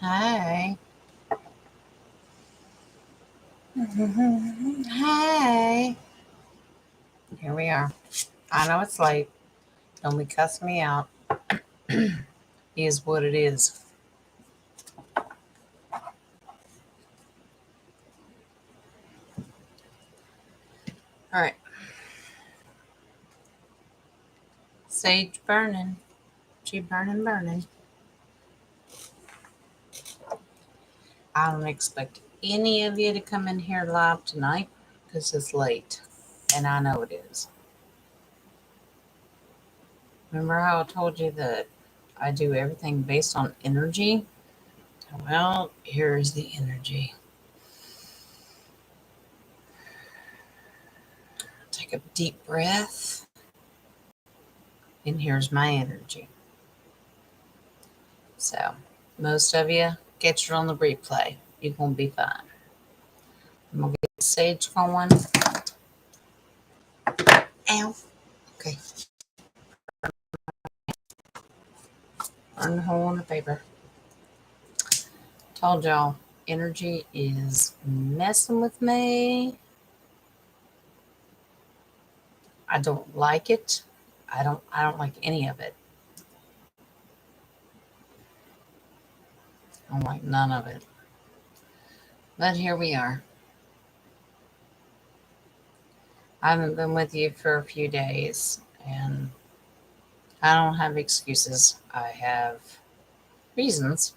Hi. Hi. Here we are. I know it's late. Don't be cussing me out. Is what it is. All right. Sage burning. She burning, burning. I don't expect any of you to come in here live tonight because it's late. And I know it is. Remember how I told you that I do everything based on energy? Well, here's the energy. Take a deep breath. And here's my energy. So, most of you, get you on the replay. You're going to be fine. I'm going to get the sage going. Ow. Okay. Burn the hole in the paper. Told y'all, energy is messing with me. I don't like it. I don't like any of it. I don't like none of it. But here we are. I haven't been with you for a few days, and I don't have excuses. I have reasons.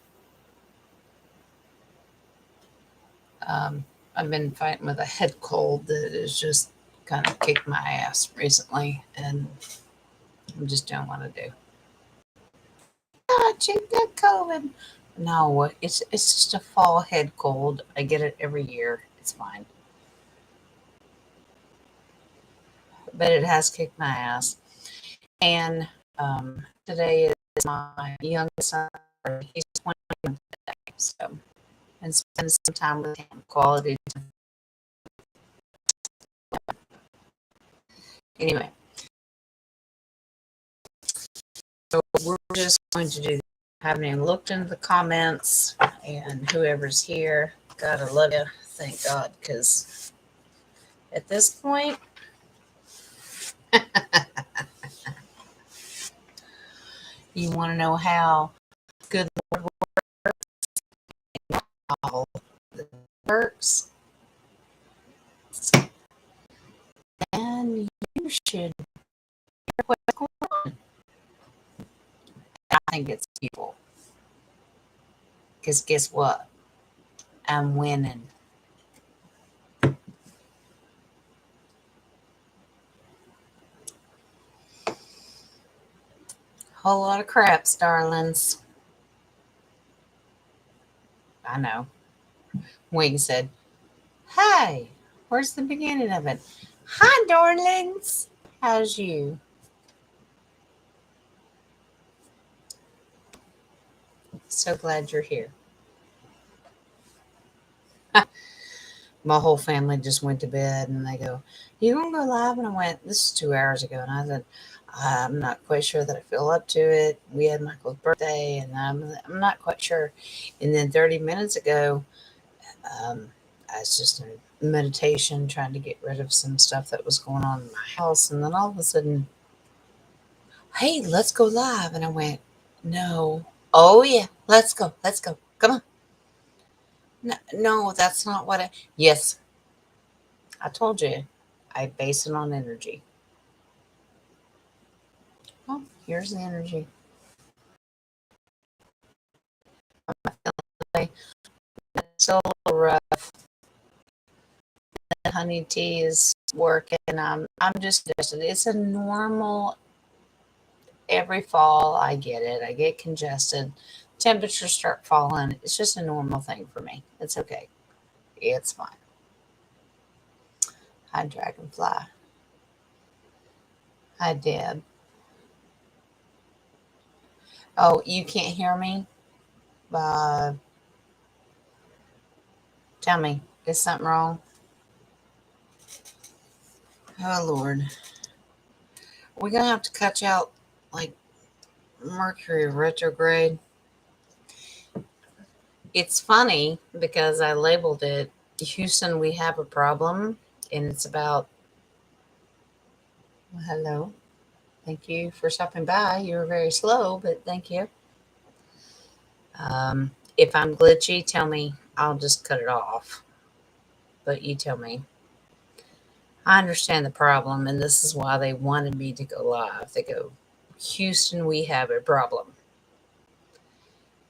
Um, I've been fighting with a head cold that has just kind of kicked my ass recently, and I just don't want to do. God, you got COVID. No, it's just a fall head cold. I get it every year. It's fine, but it has kicked my ass. And today is my youngest son. He's 21 today, so and spend some time with him, quality time. Anyway, so we're just going to do. Haven't even looked into the comments, and whoever's here, God, I love you. Thank God, because at this point, you want to know how good the Lord all works, and you should hear what's going on. I think it's people, because guess what? I'm winning. Whole lot of craps, darlings. I know. Wing said, "Hey, where's the beginning of it? Hi, darlings. How's you? So glad you're here." My whole family just went to bed and they go, "You gonna go live?" And I went, "This is 2 hours ago." And I said, "I'm not quite sure that I feel up to it. We had Michael's birthday and I'm not quite sure." And then 30 minutes ago, um, I was just in meditation trying to get rid of some stuff that was going on in my house. And then all of a sudden, "Hey, let's go live." And I went, "No." "Oh, yeah, let's go. Let's go. Come on." "No, no, that's not what I." "Yes, I told you. I base it on energy." Well, here's the energy. It's still a little rough. The honey tea is working. I'm just it's a normal every fall I get it. I get congested. Temperatures start falling. It's just a normal thing for me. It's okay. It's fine. Hi, Dragonfly. Hi, Deb. Oh, you can't hear me? Uh, Tell me, is something wrong? Oh, Lord. We're going to have to cut you out like Mercury retrograde. It's funny because I labeled it Houston, we have a problem. And it's about, well, hello. Thank you for stopping by. You were very slow, but thank you. If I'm glitchy, tell me. I'll just cut it off. But you tell me. I understand the problem, and this is why they wanted me to go live. They go, Houston, we have a problem.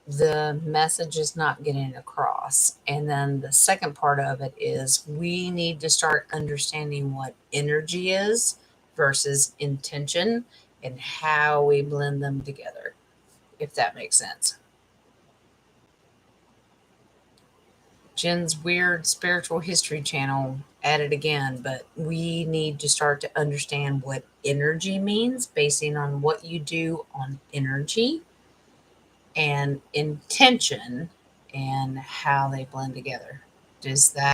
The message is not getting across. And then the second part of it is we need to start understanding what energy is versus intention and how we blend them together, if that makes sense. Jen's weird spiritual history channel at it again, but we need to start to understand what energy means, basing on what you do on energy and intention and how they blend together. Does that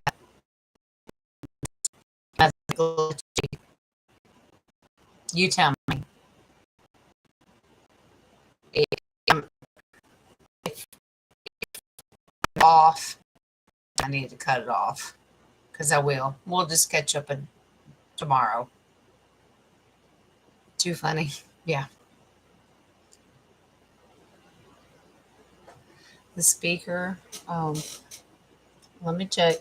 you tell me if I'm off, I need to cut it off because I will. We'll just catch up tomorrow. Too funny. Yeah. The speaker. Let me check.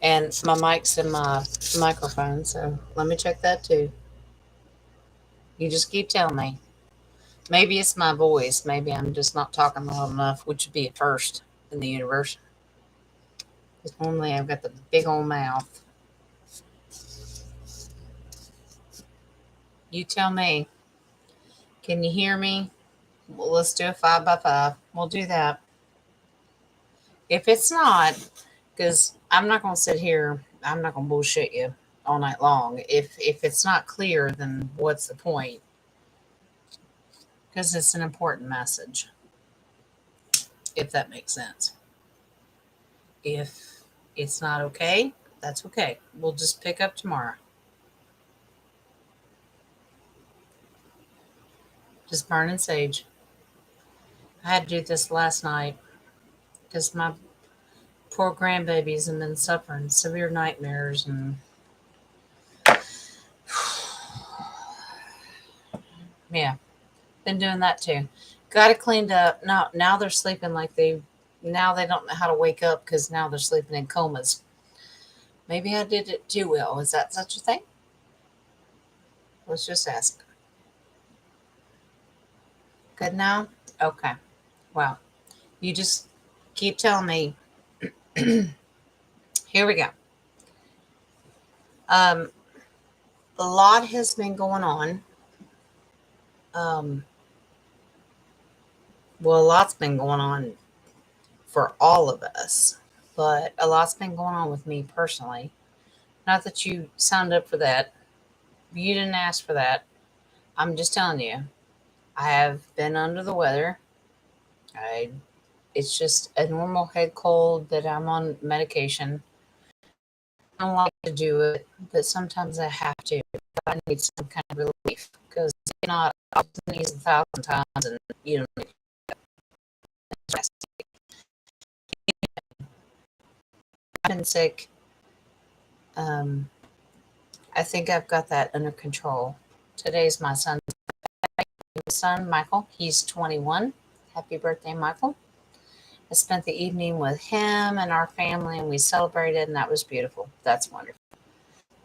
And my mic's in my microphone, so let me check that too. You just keep telling me. Maybe it's my voice. Maybe I'm just not talking loud enough, which would be a first in the universe. Because normally I've got the big old mouth. You tell me. Can you hear me? Well, let's do a 5x5. We'll do that. If it's not, because I'm not going to sit here, I'm not going to bullshit you all night long. If it's not clear, then what's the point? Because it's an important message, if that makes sense. If it's not okay, that's okay. We'll just pick up tomorrow. Just burning sage. I had to do this last night because my poor grandbabies have been suffering severe nightmares and yeah, been doing that too. Got it cleaned up. Now they're sleeping like now they don't know how to wake up because now they're sleeping in comas. Maybe I did it too well. Is that such a thing? Let's just ask. Good now? Okay. Well, you just keep telling me. Here we go. A lot has been going on. Well, a lot's been going on for all of us, but a lot's been going on with me personally. Not that you signed up for that. You didn't ask for that. I'm just telling you. I have been under the weather. I It's just a normal head cold that I'm on medication. I don't like to do it, but sometimes I have to. I need some kind of relief because if not, I'll sneeze 1,000 times and you know. I've been sick. Um, I think I've got that under control. Today's my son, Michael. He's 21. Happy birthday, Michael. I spent the evening with him and our family, and we celebrated, and that was beautiful. That's wonderful.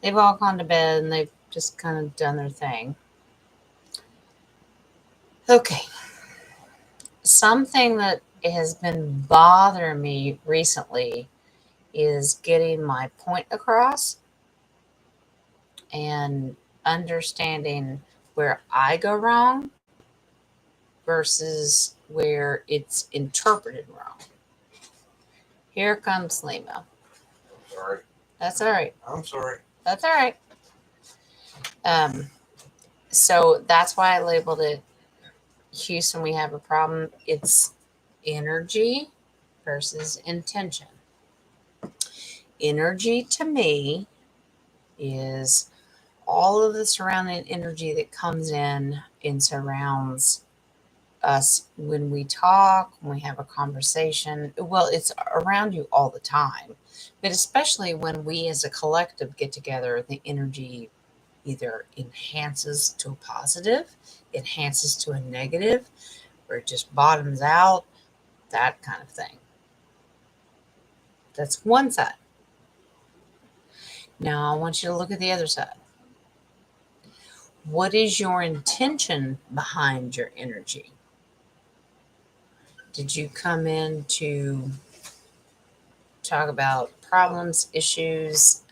They've all gone to bed, and they've just kind of done their thing. Okay. Something that has been bothering me recently is getting my point across and understanding where I go wrong versus where it's interpreted wrong. Here comes Lima. Sorry. That's all right. I'm sorry. That's all right. So that's why I labeled it Houston, we have a problem. It's energy versus intention. Energy to me is all of the surrounding energy that comes in and surrounds us when we talk, when we have a conversation. Well, it's around you all the time, but especially when we as a collective get together, the energy either enhances to a positive, enhances to a negative, or it just bottoms out, that kind of thing. That's one side. Now, I want you to look at the other side. What is your intention behind your energy? Did you come in to talk about problems, issues?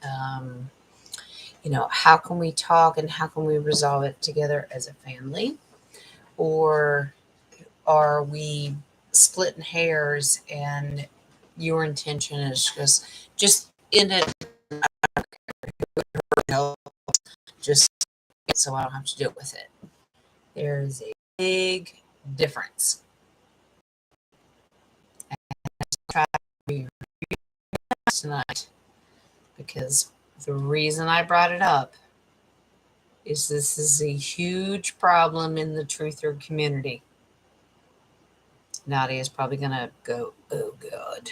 How can we talk and how can we resolve it together as a family? Or are we splitting hairs and your intention is just end it, just so I don't have to deal with it? There's a big difference. Try to be tonight because the reason I brought it up is this is a huge problem in the truther community. Nadia is probably going to go, oh God.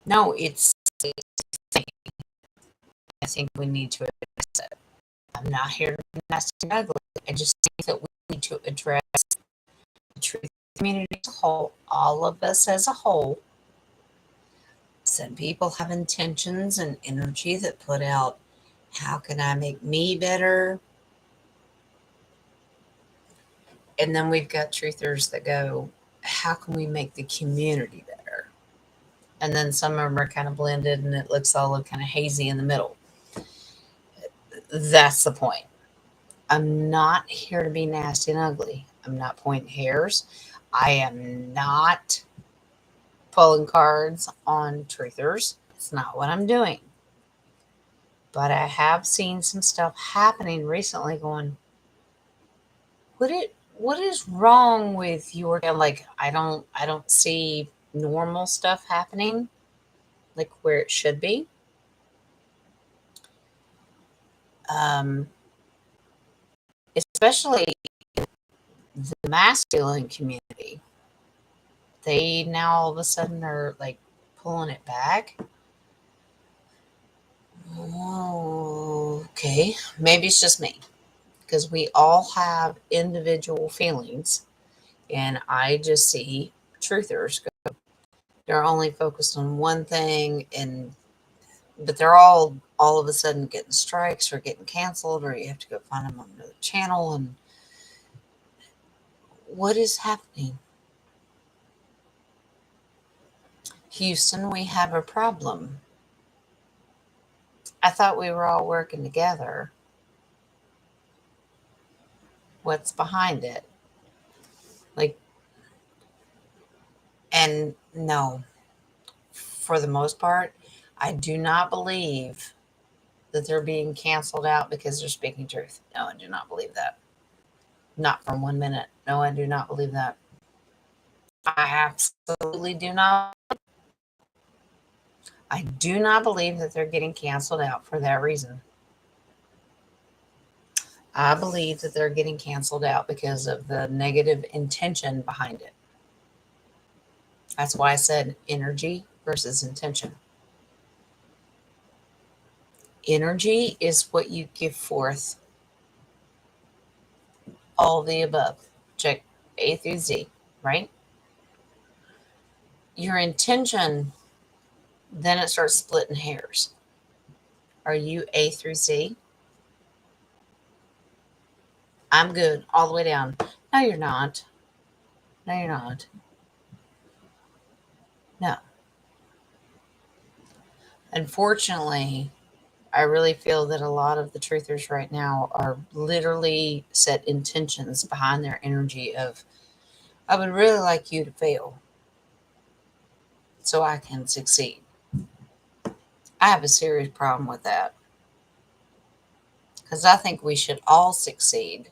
No, it's I think we need to address it. I'm not here to be nasty and ugly. I just think that we need to address the truth community as a whole, all of us as a whole. Some people have intentions and energy that put out, how can I make me better? And then we've got truthers that go, how can we make the community better? And then some of them are kind of blended and it looks all kind of hazy in the middle. That's the point. I'm not here to be nasty and ugly. I'm not pointing hairs. I am not pulling cards on truthers. It's not what I'm doing. But I have seen some stuff happening recently going, what is wrong with your, like, I don't see normal stuff happening like where it should be. Um, Especially the masculine community. They now all of a sudden are like pulling it back. Oh, okay. Maybe it's just me because we all have individual feelings, and I just see truthers go. They're only focused on one thing, but they're all of a sudden getting strikes or getting canceled, or you have to go find them on another channel. And what is happening? Houston, we have a problem. I thought we were all working together. What's behind it? Like, and no, for the most part, I do not believe that they're being canceled out because they're speaking truth. No, I do not believe that. Not for 1 minute. No, I do not believe that. I absolutely do not. I do not believe that they're getting canceled out for that reason. I believe that they're getting canceled out because of the negative intention behind it. That's why I said energy versus intention. Energy is what you give forth, all the above. Check A through Z, right? Your intention, then it starts splitting hairs. Are you A through Z? I'm good all the way down. No, you're not. No, you're not. No. Unfortunately, I really feel that a lot of the truthers right now are literally set intentions behind their energy of, I would really like you to fail so I can succeed. I have a serious problem with that because I think we should all succeed.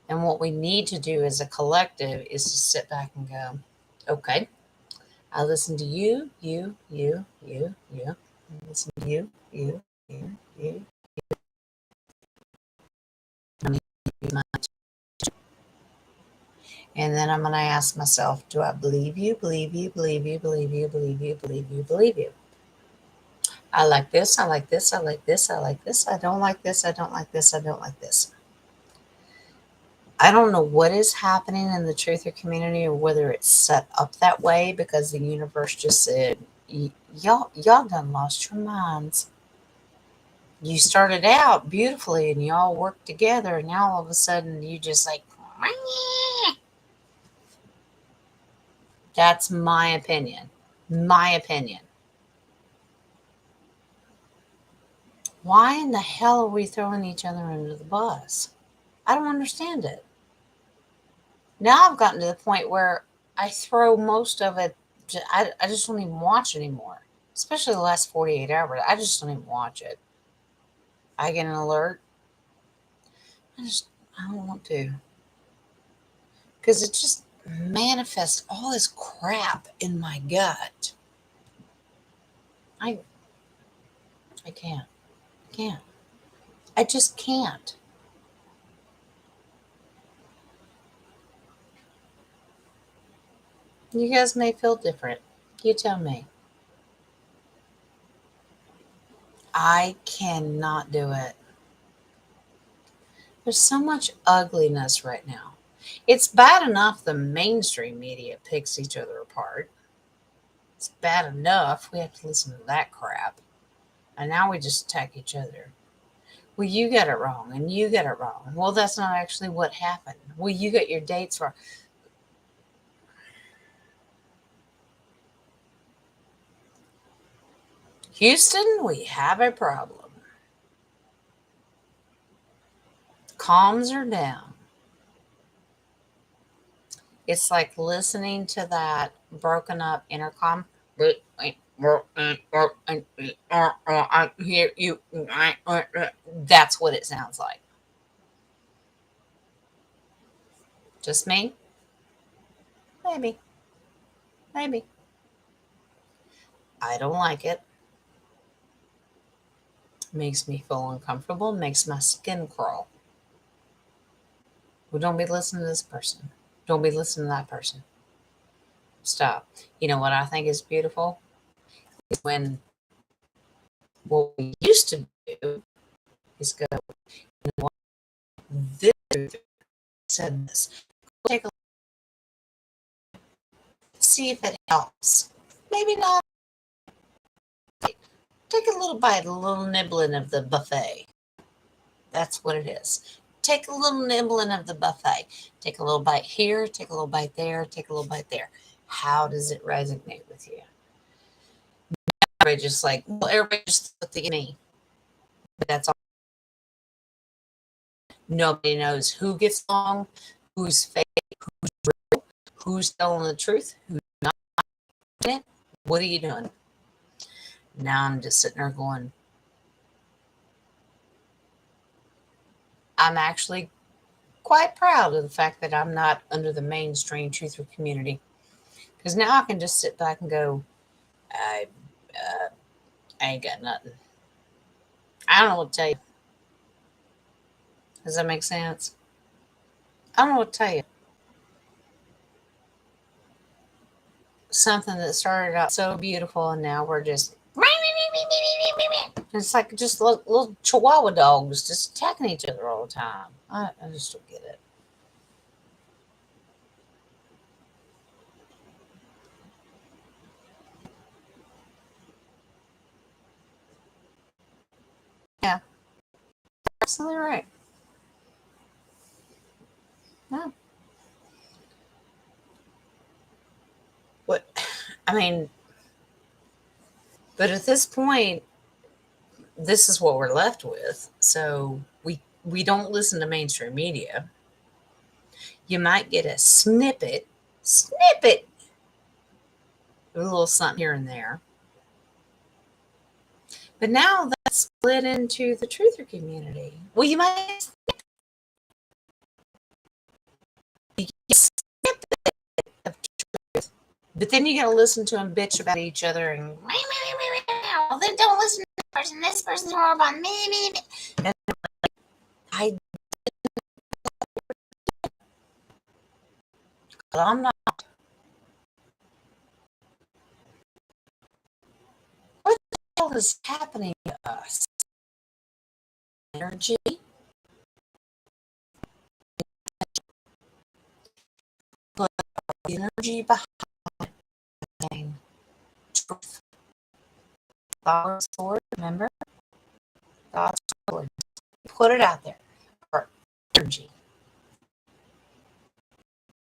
And what we need to do as a collective is to sit back and go, okay, I listen to you. I listen to you. I And then I'm going to ask myself, do I believe you, believe you, believe you, believe you, believe you, believe you, believe you? I like this, I like this, I like this, I like this, I don't like this, I don't like this, I don't like this. I don't know what is happening in the truther community or whether it's set up that way because the universe just said, y'all done lost your minds. You started out beautifully and y'all worked together, and now all of a sudden you just like, that's my opinion. My opinion. Why in the hell are we throwing each other under the bus? I don't understand it. Now I've gotten to the point where I throw most of it, I just don't even watch anymore. Especially the last 48 hours. I just don't even watch it. I get an alert. I don't want to. Because it just manifests all this crap in my gut. I I can't. I can't. I just can't. You guys may feel different. You tell me. I cannot do it. There's so much ugliness right now. It's bad enough the mainstream media picks each other apart. It's bad enough we have to listen to that crap. And now we just attack each other. Well, you got it wrong, and you got it wrong. Well, that's not actually what happened. Well, you got your dates wrong. Houston, we have a problem. Calms are down. It's like listening to that broken up intercom. I hear you. That's what it sounds like. Just me? Maybe. Maybe. I don't like it. Makes me feel uncomfortable. Makes my skin crawl. Well, don't be listening to this person. Don't be listening to that person. Stop. You know what I think is beautiful? Is when what we used to do is go, you know what, this said this. Take a see if it helps. Maybe not. Take a little bite, a little nibbling of the buffet. That's what it is. Take a little nibbling of the buffet. Take a little bite here, take a little bite there, take a little bite there. How does it resonate with you? Everybody just like, well, everybody just look at me. But that's all. Nobody knows who gets along, who's fake, who's telling the truth, who's not. What are you doing? Now I'm just sitting there going, I'm actually quite proud of the fact that I'm not under the mainstream truther community. Because now I can just sit back and go, I, I ain't got nothing. I don't know what to tell you. Does that make sense? I don't know what to tell you. Something that started out so beautiful, and now we're just. It's like just little chihuahua dogs just attacking each other all the time. I just don't get it. Yeah, absolutely right. Yeah. What? I mean, but at this point, this is what we're left with. So we don't listen to mainstream media. You might get a snippet, a little something here and there. But now that's split into the truther community. Well, you might get a snippet of truth, but then you got to listen to them bitch about each other and well, then don't listen to this person. This person's more about me. And I but I'm not. What the hell is happening to us? Energy, but energy behind truth. God's word, remember? God's word. Put it out there for energy.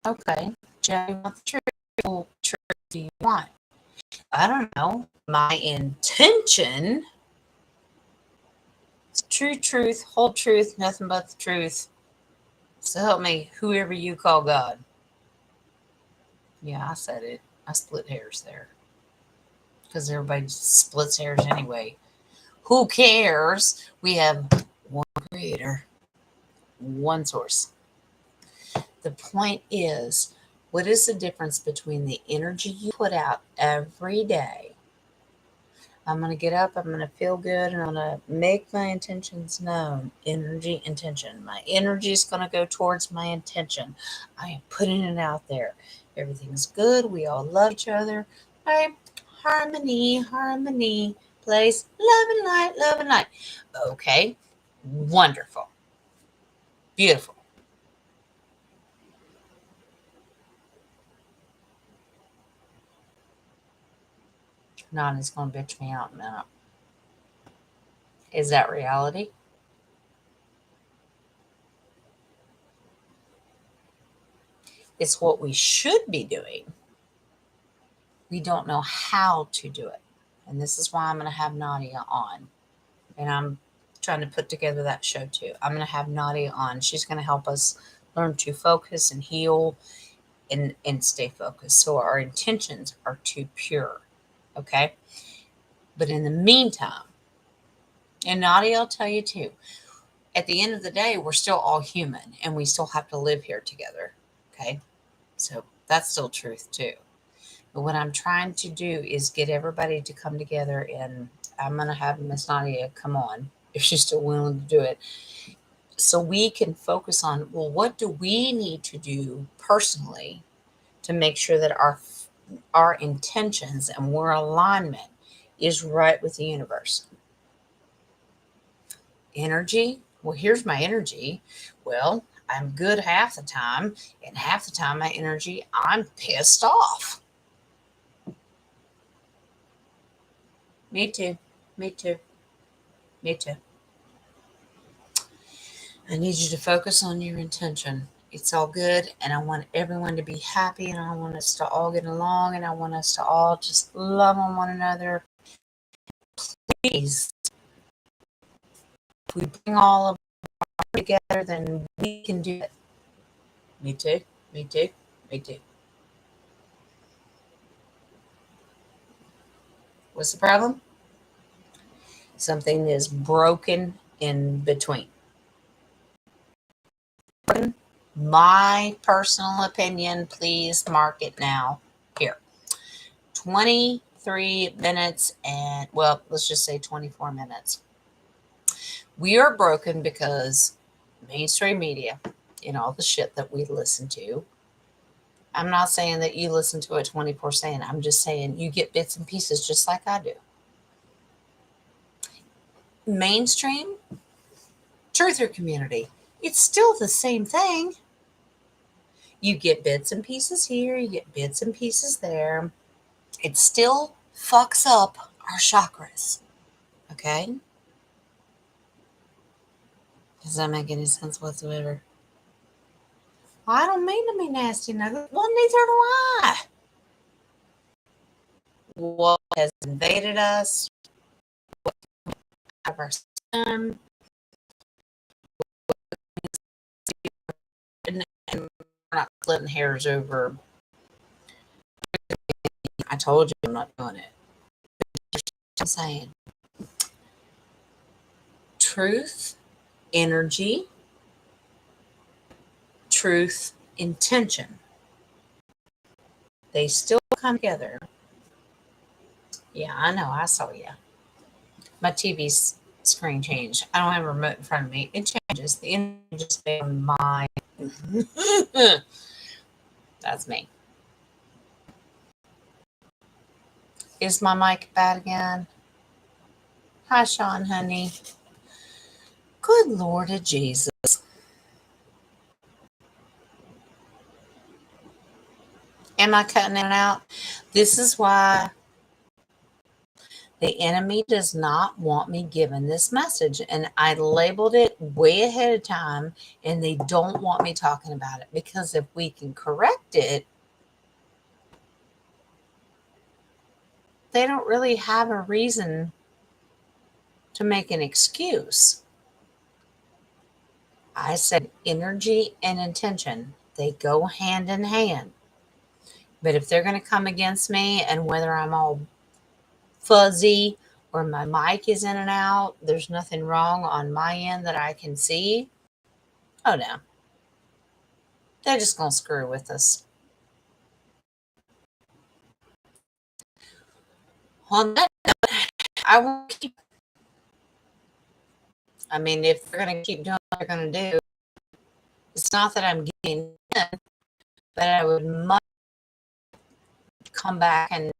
Okay, Joe, you want the truth? What truth do you want? I don't know. My intention is true truth, whole truth, nothing but the truth. So help me, whoever you call God. Yeah, I said it. I split hairs there. Because everybody splits hairs anyway. Who cares? We have one creator, one source. The point is, what is the difference between the energy you put out every day? I'm going to get up, I'm going to feel good, and I'm going to make my intentions known. Energy, intention. My energy is going to go towards my intention. I am putting it out there. Everything's good. We all love each other. Right? Harmony, harmony. Place love and light, love and light. Okay. Wonderful. Beautiful. Nani's going to bitch me out in a minute. Is that reality? It's what we should be doing. We don't know how to do it. And this is why I'm going to have Nadia on. And I'm trying to put together that show too. I'm going to have Nadia on. She's going to help us learn to focus and heal and stay focused. So our intentions are too pure. Okay. But in the meantime, and Nadia will tell you too, at the end of the day, we're still all human and we still have to live here together. Okay. So that's still truth too. But what I'm trying to do is get everybody to come together, and I'm going to have Miss Nadia come on if she's still willing to do it, so we can focus on, well, what do we need to do personally to make sure that our intentions and our alignment is right with the universe. Energy. Well, here's my energy. Well, I'm good half the time, and half the time my energy, I'm pissed off. Me too. Me too. Me too. I need you to focus on your intention. It's all good, and I want everyone to be happy, and I want us to all get along, and I want us to all just love on one another. Please, if we bring all of us together, then we can do it. Me too. Me too. Me too. What's the problem? Something is broken in between. My personal opinion, please mark it now. Here. 23 minutes and, well, let's just say 24 minutes. We are broken because mainstream media and all the shit that we listen to. I'm not saying that you listen to it 24/7. I'm just saying you get bits and pieces just like I do. Mainstream, truther community, it's still the same thing. You get bits and pieces here, you get bits and pieces there. It still fucks up our chakras. Okay? Does that make any sense whatsoever? Well, I don't mean to be nasty, Nugget. Well, neither do I. What has invaded us? What of our system? And we're not splitting hairs over. I told you I'm not doing it. I'm saying truth, energy, truth, intention. They still come together. Yeah, I know. I saw you. My TV's screen changed. I don't have a remote in front of me. It changes. The energy just on my That's me. Is my mic bad again? Hi, Sean, honey. Good Lord of Jesus. Am I cutting in and out? This is why the enemy does not want me giving this message. And I labeled it way ahead of time, and they don't want me talking about it because if we can correct it, they don't really have a reason to make an excuse. I said energy and intention, they go hand in hand. But if they're going to come against me, and whether I'm all fuzzy or my mic is in and out, there's nothing wrong on my end that I can see. Oh no. They're just going to screw with us. On that note, I won't keep. I mean, if they're going to keep doing what they're going to do, it's not that I'm getting in, but I would much come back and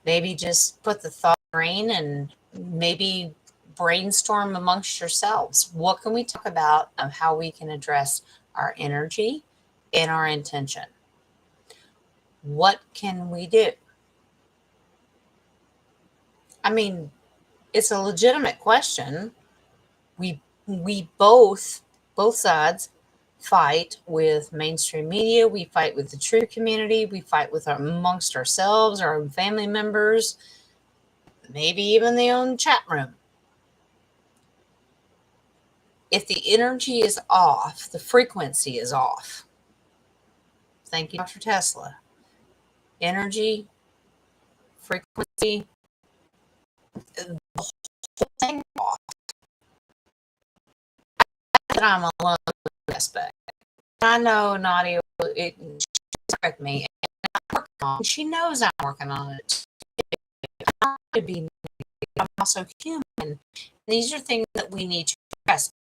maybe just put the thought brain and maybe brainstorm amongst yourselves. What can we talk about of how we can address our energy and our intention? What can we do? I mean, it's a legitimate question. We both sides fight with mainstream media. We fight with the true community. We fight with amongst ourselves, our own family members, maybe even the own chat room. If the energy is off, the frequency is off. Thank you, Dr. Tesla. Energy, frequency, the whole thing off. That I'm alone with this aspect. I know Nadia, she correct me. She knows I'm working on it. I'm to be. I'm also human. These are things that we need to address.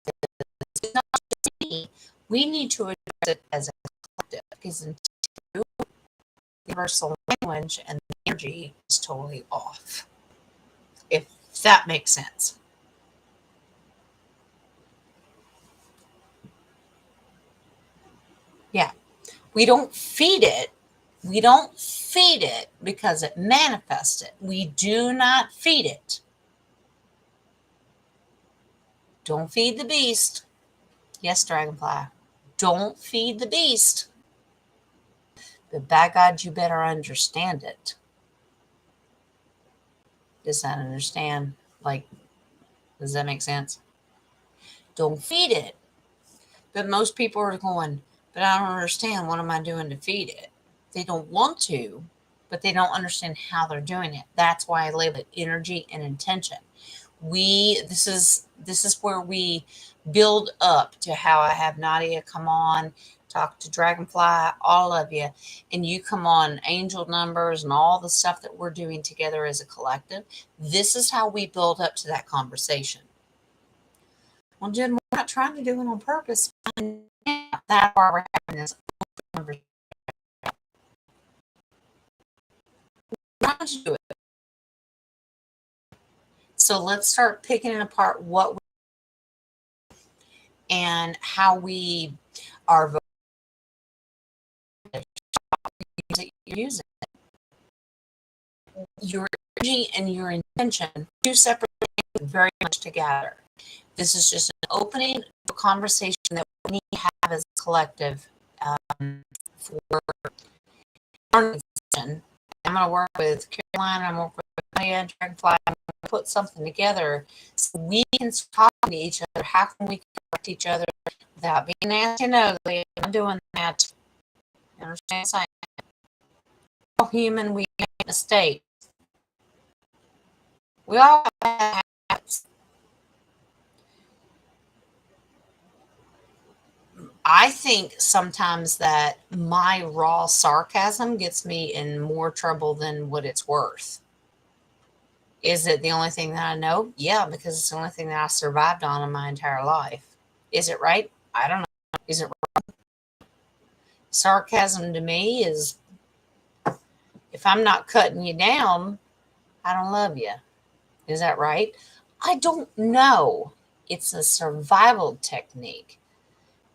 It's not just me. We need to address it as a collective because until universal language and the energy is totally off. If that makes sense. Yeah. We don't feed it. We don't feed it because it manifests it. We do not feed it. Don't feed the beast. Yes, Dragonfly. Don't feed the beast. But by God, you better understand it. Does that understand? Like, does that make sense? Don't feed it. But most people are going, but I don't understand. What am I doing to feed it? They don't want to, but they don't understand how they're doing it. That's why I label it energy and intention. This is where we build up to how I have Nadia come on, talk to Dragonfly, all of you, and you come on angel numbers and all the stuff that we're doing together as a collective. This is how we build up to that conversation. Well, Jen, we're not trying to do it on purpose. That's why we're having this conversation. Why don't you do it? So let's start picking it apart what and how we are using your energy and your intention, two separate things very much together. This is just an opening of a conversation that we need to have as a collective for our decision. I'm going to work with Caroline, I'm going to work with Maya and Dragonfly. I'm going to put something together so we can talk to each other. How can we correct each other without being nasty and ugly? I'm doing that. You understand what I'm saying? We're all human, we make mistakes. We all have habits. I think sometimes that my raw sarcasm gets me in more trouble than what it's worth. Is it the only thing that I know? Yeah, because it's the only thing that I survived on in my entire life. Is it right? I don't know. Is it wrong? Sarcasm to me is, if I'm not cutting you down, I don't love you. Is that right? I don't know. It's a survival technique.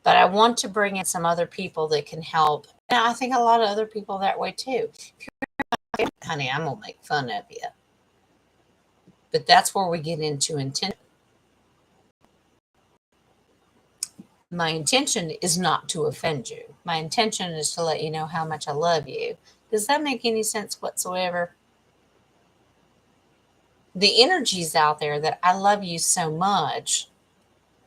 But I want to bring in some other people that can help. And I think a lot of other people that way too. If you're, honey, I'm going to make fun of you. But that's where we get into intention. My intention is not to offend you. My intention is to let you know how much I love you. Does that make any sense whatsoever? The energy's out there that I love you so much,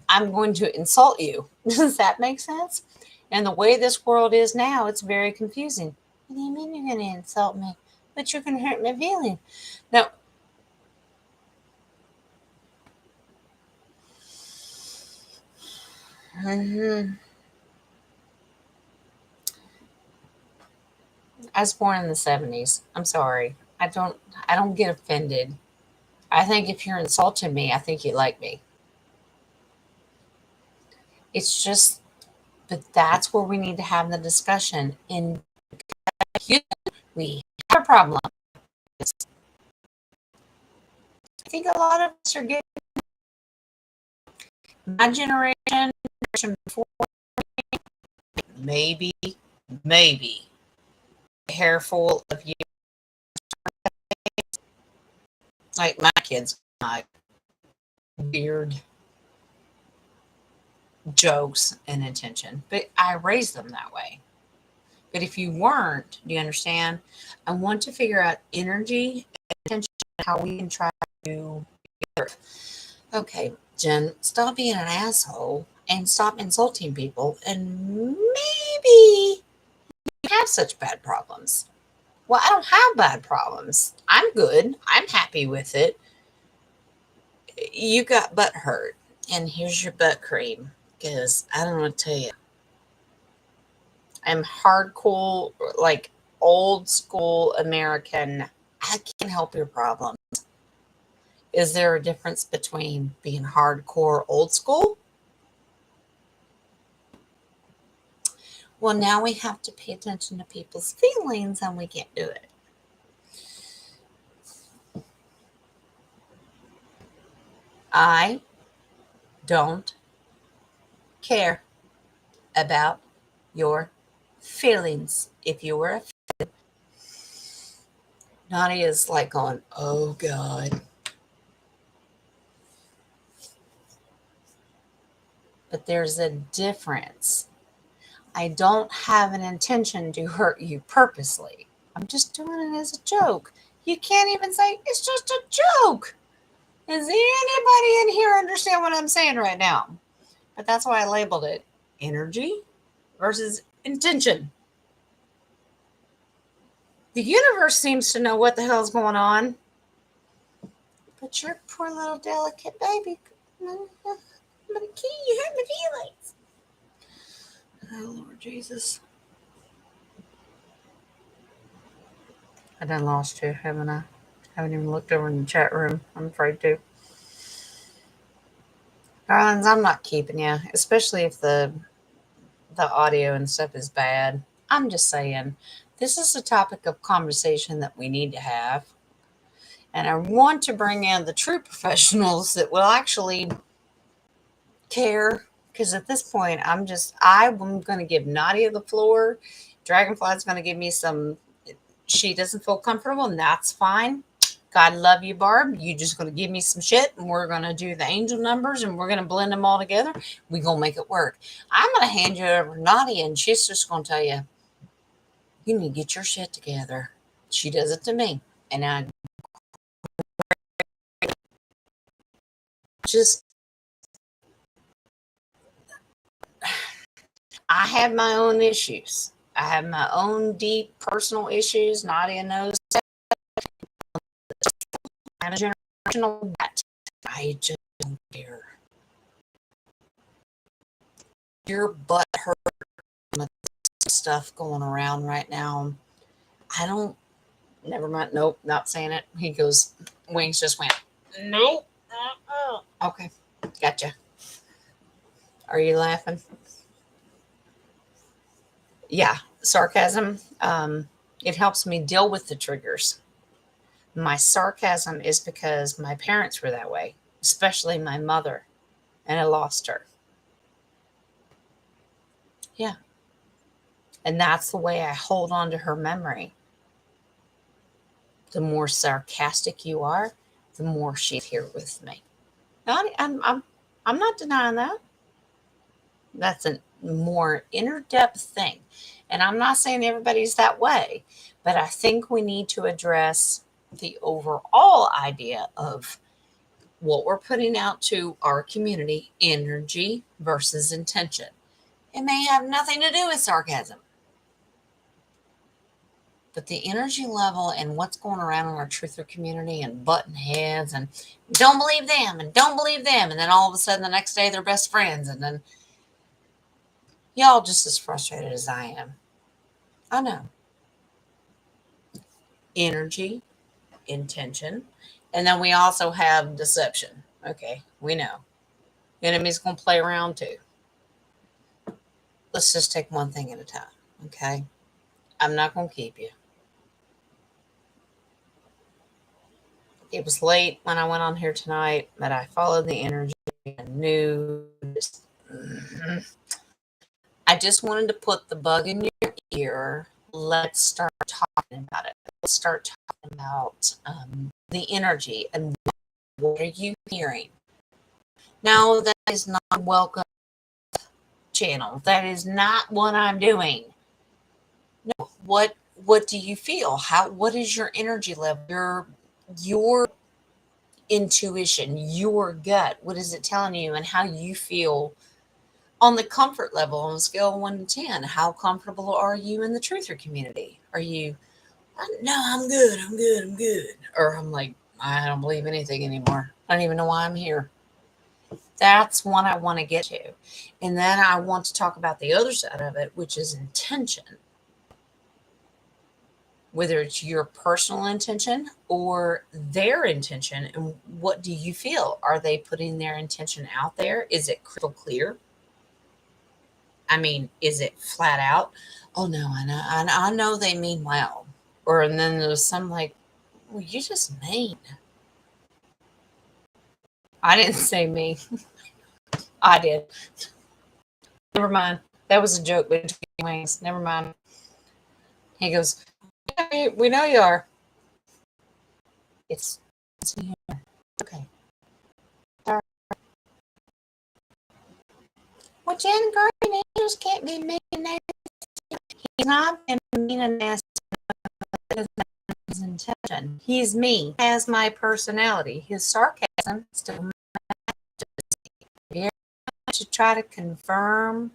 I'm going to insult you. Does that make sense? And the way this world is now, it's very confusing. What do you mean you're going to insult me? But you're going to hurt my feeling. Now, I was born in the 70s. I'm sorry. I don't get offended. I think if you're insulting me, I think you like me. It's just, but that's where we need to have the discussion. In we have a problem. I think a lot of us are getting, my generation before, maybe, maybe a hair full of you, like my kids, like weird jokes and attention, but I raised them that way. But if you weren't, do you understand? I want to figure out energy and attention, how we can try to. Okay, Jen, stop being an asshole and stop insulting people, and maybe you have such bad problems. Well, I don't have bad problems. I'm good. I'm happy with it. You got butt hurt, and here's your butt cream. Because I don't know what to tell you. I'm hardcore, like old school American. I can help your problem. Is there a difference between being hardcore old school? Well, now we have to pay attention to people's feelings and we can't do it. I don't care about your feelings. If you were offended, Nadia is like going, oh God. But there's a difference. I don't have an intention to hurt you purposely. I'm just doing it as a joke. You can't even say it's just a joke. Does anybody in here understand what I'm saying right now? But that's why I labeled it energy versus intention. The universe seems to know what the hell's going on. But your poor little delicate baby. But key, you hurt my feelings. Oh, Lord Jesus. I done lost you, haven't I? Haven't even looked over in the chat room. I'm afraid to. Darlings, I'm not keeping you, especially if the audio and stuff is bad. I'm just saying, this is a topic of conversation that we need to have. And I want to bring in the true professionals that will actually care. Because at this point, I'm going to give Nadia the floor. Dragonfly's going to give me some, she doesn't feel comfortable, and that's fine. God love you, Barb. You just going to give me some shit, and we're going to do the angel numbers, and we're going to blend them all together. We're going to make it work. I'm going to hand you over to Nadia, and she's just going to tell you, you need to get your shit together. She does it to me. And I just, I have my own issues. I have my own deep personal issues. Nadia knows that. I'm a generational bat. I just don't care. Your butt hurt with stuff going around right now. I don't, never mind. Nope, not saying it. He goes, Wings just went, nope. Okay, gotcha. Are you laughing? Yeah, sarcasm. It helps me deal with the triggers. My sarcasm is because my parents were that way, especially my mother, and I lost her. Yeah. And that's the way I hold on to her memory. The more sarcastic you are, the more she's here with me. I'm not denying that. That's a more inner depth thing. And I'm not saying everybody's that way, but I think we need to address the overall idea of what we're putting out to our community, energy versus intention. It may have nothing to do with sarcasm, but the energy level and what's going around in our truther community and button heads and don't believe them and don't believe them. And then all of a sudden the next day they're best friends. And then y'all just as frustrated as I am. I know. Energy, intention. And then we also have deception. Okay, we know. Enemy's going to play around too. Let's just take one thing at a time. Okay. I'm not going to keep you. It was late when I went on here tonight, but I followed the energy and knew. I just wanted to put the bug in your ear. Let's start talking about it. Let's start talking about the energy and what are you hearing? Now, that is not a welcome channel. That is not what I'm doing. No, what do you feel? What is your energy level? Your intuition, your gut. What is it telling you and how you feel on the comfort level on a scale of 1 to 10? How comfortable are you in the truther community? Are you, no, I'm good, I'm good, I'm good. Or I'm like, I don't believe anything anymore. I don't even know why I'm here. That's one I want to get to. And then I want to talk about the other side of it, which is intention. Whether it's your personal intention or their intention, and what do you feel? Are they putting their intention out there? Is it crystal clear? I mean, is it flat out? Oh no, I know they mean well. Or and then there's some like, well, you just mean. I didn't say me. I did. Never mind. That was a joke between wings. Never mind. He goes, yeah, we know you are. It's okay. Sorry. Well, Jen Garden Angels can't be mean and nasty. He's not been mean and nasty. His intention. He's me. He has my personality. His sarcasm still matches. To try to confirm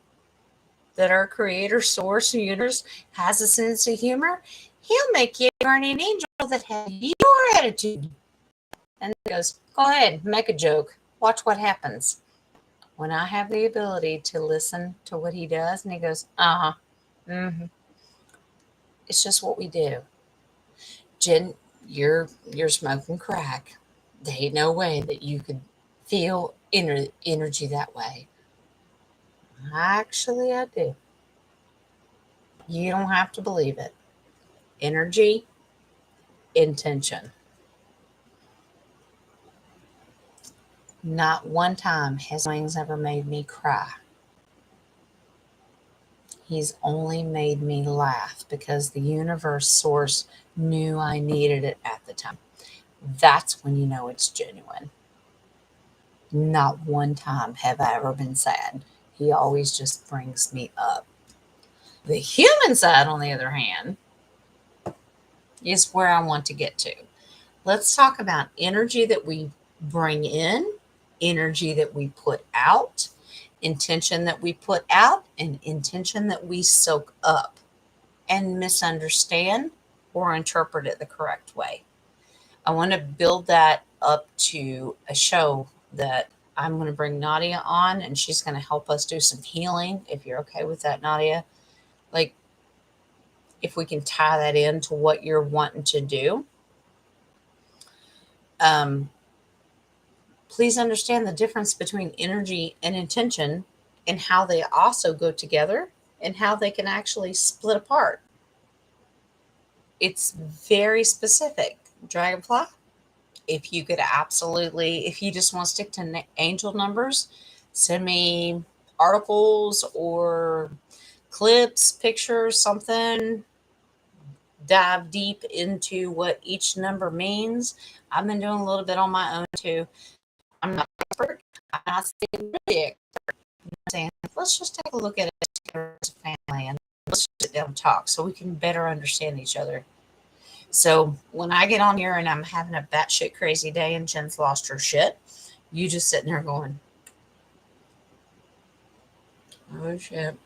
that our creator, source, universe has a sense of humor, he'll make you a guardian angel that has your attitude. And he goes, go ahead, make a joke. Watch what happens. When I have the ability to listen to what he does, and he goes, uh-huh, mm-hmm. It's just what we do. Jen, you're smoking crack. There ain't no way that you could feel energy that way. Actually, I do. You don't have to believe it. Energy, intention. Not one time has Wings ever made me cry. He's only made me laugh because the universe source knew I needed it at the time. That's when you know it's genuine. Not one time have I ever been sad. He always just brings me up. The human side, on the other hand, is where I want to get to. Let's talk about energy that we bring in, energy that we put out, intention that we put out, and intention that we soak up and misunderstand or interpret it the correct way. I want to build that up to a show that I'm going to bring Nadia on, and she's going to help us do some healing. If you're okay with that, Nadia, like if we can tie that into what you're wanting to do. Please understand the difference between energy and intention and how they also go together and how they can actually split apart. It's very specific. Dragonfly, if you could absolutely, if you just want to stick to angel numbers, send me articles or clips, pictures, something. Dive deep into what each number means. I've been doing a little bit on my own too. I'm not an expert. I'm not saying really expert. I'm saying let's just take a look at it together as a family and let's sit down and talk so we can better understand each other. So when I get on here and I'm having a batshit crazy day and Jen's lost her shit, you just sitting there going, "Oh shit,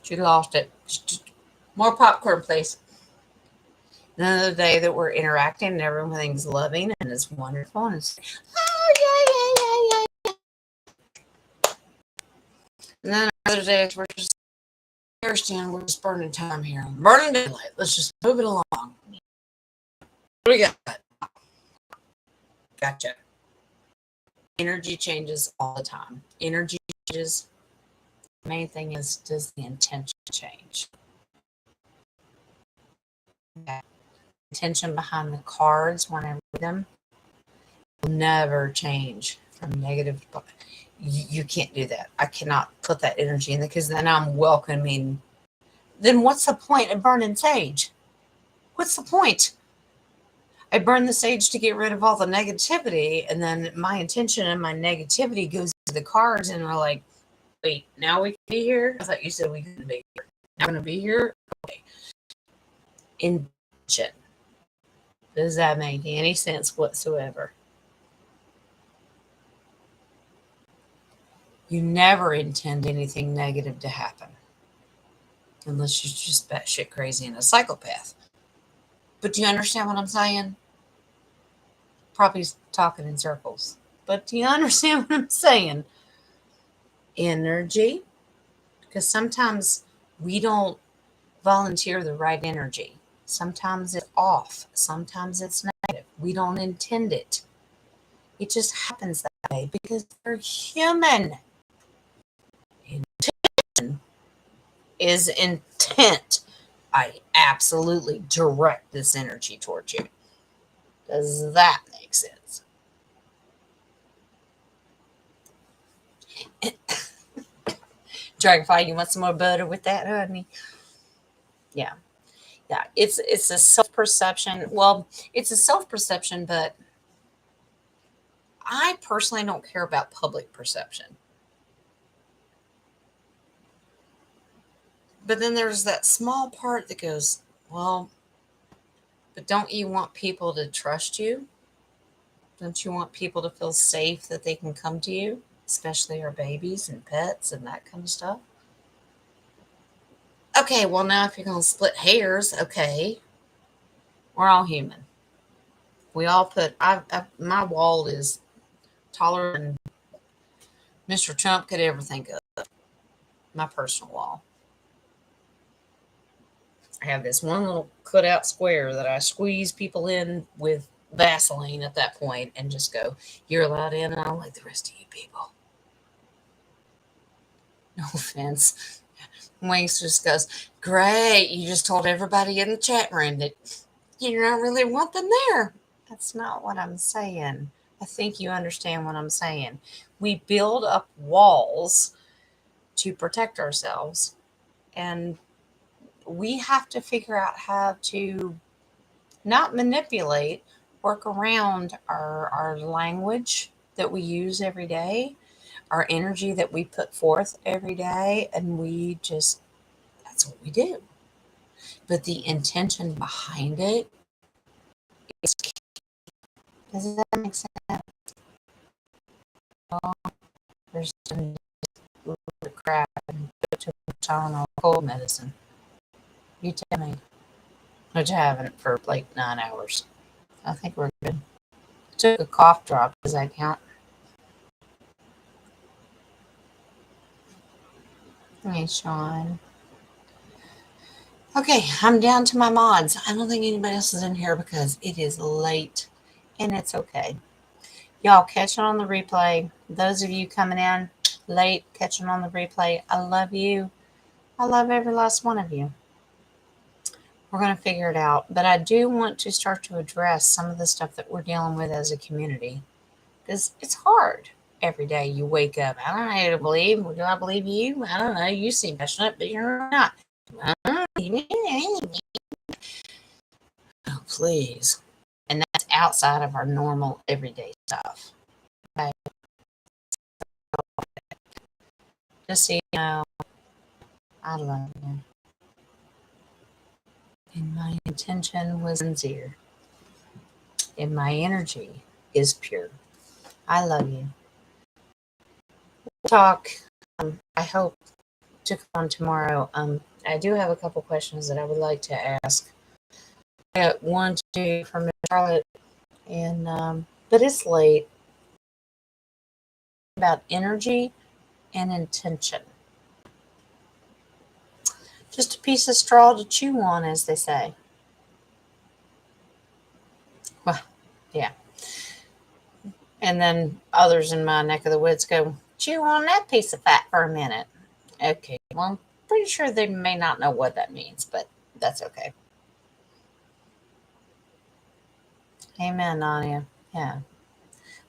she lost it. Just more popcorn, please." Another day that we're interacting and everything's loving and it's wonderful and it's oh yeah yeah yeah yeah. And then other days we're just understand we're just burning time here, burning daylight. Let's just move it along. What do we got? Gotcha. Energy changes all the time. Energy changes. The main thing is, does the intention change? Okay. Intention behind the cards when I read them will never change from negative to you can't do that. I cannot put that energy in there because then I'm welcoming. Then what's the point of burning sage? What's the point? I burn the sage to get rid of all the negativity, and then my intention and my negativity goes to the cards, and we're like, wait, now we can be here? I thought you said we couldn't be here. Now we're going to be here? Okay. Intention. Does that make any sense whatsoever? You never intend anything negative to happen unless you're just batshit crazy and a psychopath. But do you understand what I'm saying? Probably talking in circles. But do you understand what I'm saying? Energy. Because sometimes we don't volunteer the right energy. Sometimes it's off. Sometimes it's negative. We don't intend it. It just happens that way because we're human. Intention is intent. I absolutely direct this energy towards you. Does that make sense? Dragonfly, you want some more butter with that, honey? Yeah. Yeah. It's a self perception. Well, it's a self perception, but I personally don't care about public perception. But then there's that small part that goes, well, but don't you want people to trust you? Don't you want people to feel safe that they can come to you, especially our babies and pets and that kind of stuff? Okay, well, now if you're going to split hairs, okay, we're all human. We all put, my wall is taller than Mr. Trump could ever think of, my personal wall. I have this one little cutout square that I squeeze people in with Vaseline at that point and just go, you're allowed in, and I'll like the rest of you people. No offense. Wings just goes, great. You just told everybody in the chat room that you don't really want them there. That's not what I'm saying. I think you understand what I'm saying. We build up walls to protect ourselves, and we have to figure out how to not manipulate, work around our language that we use every day, our energy that we put forth every day, and we just, that's what we do. But the intention behind it is key. Does that make sense? Oh, there's some crap and put too much on cold medicine. You tell me. Which I haven't for like 9 hours. I think we're good. Took a cough drop. Does that count? Hey, Sean. Okay, I'm down to my mods. I don't think anybody else is in here because it is late and it's okay. Y'all catching on the replay. Those of you coming in late, catching on the replay, I love you. I love every last one of you. We're going to figure it out. But I do want to start to address some of the stuff that we're dealing with as a community because it's hard. Every day you wake up. I don't know who to believe. Do I believe you? I don't know. You seem passionate, but you're not. Oh, please. And that's outside of our normal everyday stuff. Okay? Just so you know, I love you. And my intention was sincere. And my energy is pure. I love you. We'll talk. I hope to come on tomorrow. I do have a couple questions that I would like to ask. I got one to do from Charlotte, and but it's late. About energy and intention. Just a piece of straw to chew on, as they say. Well, yeah. And then others in my neck of the woods go, chew on that piece of fat for a minute. Okay, well, I'm pretty sure they may not know what that means, but that's okay. Amen, Nadia. Yeah.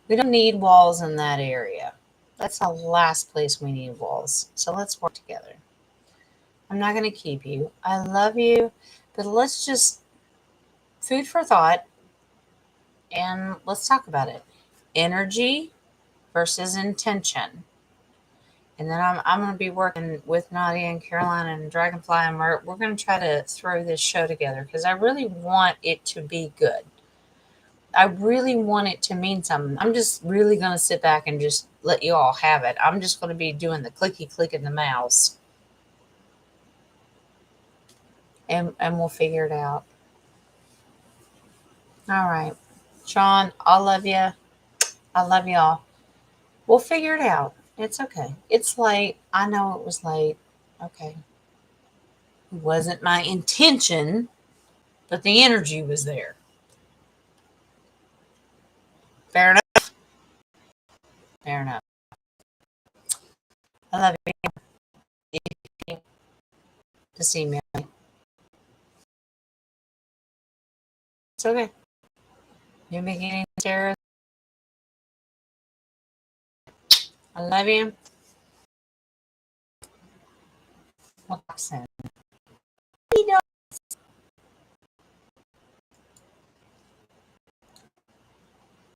We don't need walls in that area. That's the last place we need walls. So let's work together. I'm not going to keep you. I love you, but let's just food for thought and let's talk about it. Energy versus intention. And then I'm going to be working with Nadia and Caroline and Dragonfly, and we're going to try to throw this show together because I really want it to be good. I really want it to mean something. I'm just really going to sit back and just let you all have it. I'm just going to be doing the clicky click in the mouse. And we'll figure it out. All right. Sean, I love you. I love y'all. We'll figure it out. It's okay. It's late. I know it was late. Okay. It wasn't my intention, but the energy was there. Fair enough. Fair enough. I love you. If you need to see me, it's okay. New beginning, Sarah. I love you. We'll talk soon.